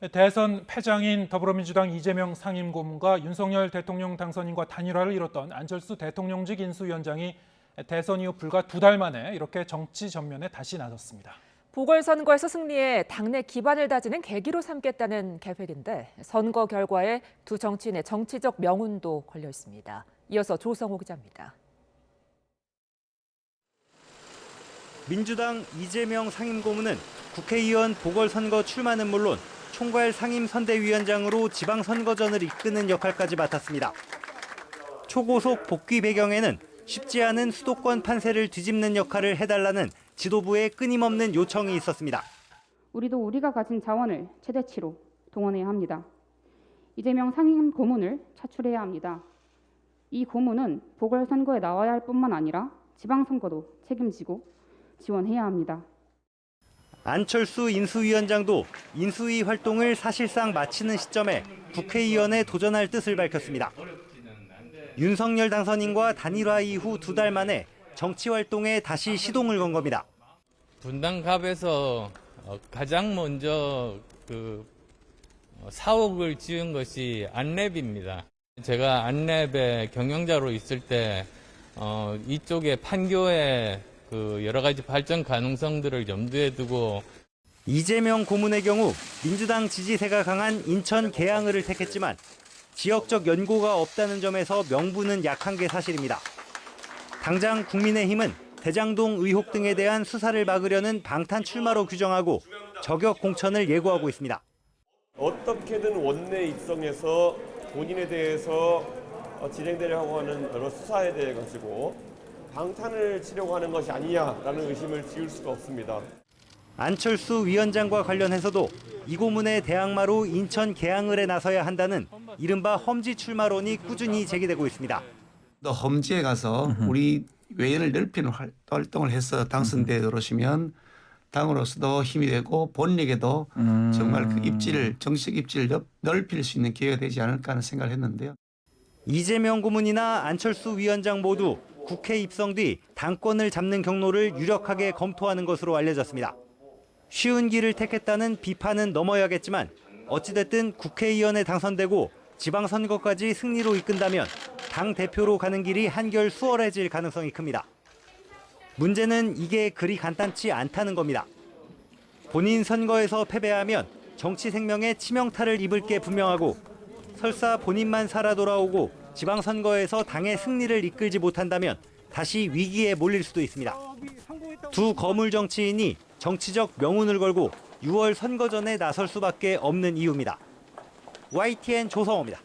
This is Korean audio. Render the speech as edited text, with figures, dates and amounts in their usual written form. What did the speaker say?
대선 패장인 더불어민주당 이재명 상임고문과 윤석열 대통령 당선인과 단일화를 이뤘던 안철수 대통령직 인수위원장이 대선 이후 불과 2달 만에 이렇게 정치 전면에 다시 나섰습니다. 보궐선거에서 승리해 당내 기반을 다지는 계기로 삼겠다는 계획인데 선거 결과에 두 정치인의 정치적 명운도 걸려 있습니다. 이어서 조성호 기자입니다. 민주당 이재명 상임고문은 국회의원 보궐선거 출마는 물론 총괄 상임선대위원장으로 지방선거전을 이끄는 역할까지 맡았습니다. 초고속 복귀 배경에는 쉽지 않은 수도권 판세를 뒤집는 역할을 해달라는 지도부의 끊임없는 요청이 있었습니다. 우리도 우리가 가진 자원을 최대치로 동원해야 합니다. 이재명 상임 고문을 차출해야 합니다. 이 고문은 보궐선거에 나와야 할 뿐만 아니라 지방선거도 책임지고 지원해야 합니다. 안철수 인수위원장도 인수위 활동을 사실상 마치는 시점에 국회의원에 도전할 뜻을 밝혔습니다. 윤석열 당선인과 단일화 이후 2달 만에 정치 활동에 다시 시동을 건 겁니다. 분당갑에서 가장 먼저 사옥을 지은 것이 안랩입니다. 제가 안랩의 경영자로 있을 때 이쪽에 판교에 여러 가지 발전 가능성들을 염두에 두고 이재명 고문의 경우 민주당 지지세가 강한 인천 계양을을 택했지만 지역적 연고가 없다는 점에서 명분은 약한 게 사실입니다. 당장 국민의힘은 대장동 의혹 등에 대한 수사를 막으려는 방탄 출마로 규정하고 저격 공천을 예고하고 있습니다. 어떻게든 원내 입성해서 본인에 대해서 진행되려고 하는 여러 수사에 대해 가지고 방탄을 치려고 하는 것이 아니냐라는 의심을 지울 수가 없습니다. 안철수 위원장과 관련해서도 이 고문의 대항마로 인천 계양을에 나서야 한다는 이른바 험지 출마론이 꾸준히 제기되고 있습니다. 또 험지에 가서 우리 외연을 넓히는 활동을 해서 당선되어 오시면 당으로서도 힘이 되고 본인에게도 정말 그 정치적 입지를 넓힐 수 있는 기회가 되지 않을까 하는 생각을 했는데요. 이재명 고문이나 안철수 위원장 모두 국회 입성 뒤 당권을 잡는 경로를 유력하게 검토하는 것으로 알려졌습니다. 쉬운 길을 택했다는 비판은 넘어야겠지만 어찌됐든 국회의원에 당선되고 지방선거까지 승리로 이끈다면 당 대표로 가는 길이 한결 수월해질 가능성이 큽니다. 문제는 이게 그리 간단치 않다는 겁니다. 본인 선거에서 패배하면 정치 생명에 치명타를 입을 게 분명하고 설사 본인만 살아 돌아오고 지방선거에서 당의 승리를 이끌지 못한다면 다시 위기에 몰릴 수도 있습니다. 두 거물 정치인이 정치적 명운을 걸고 6월 선거전에 나설 수밖에 없는 이유입니다. YTN 조성호입니다.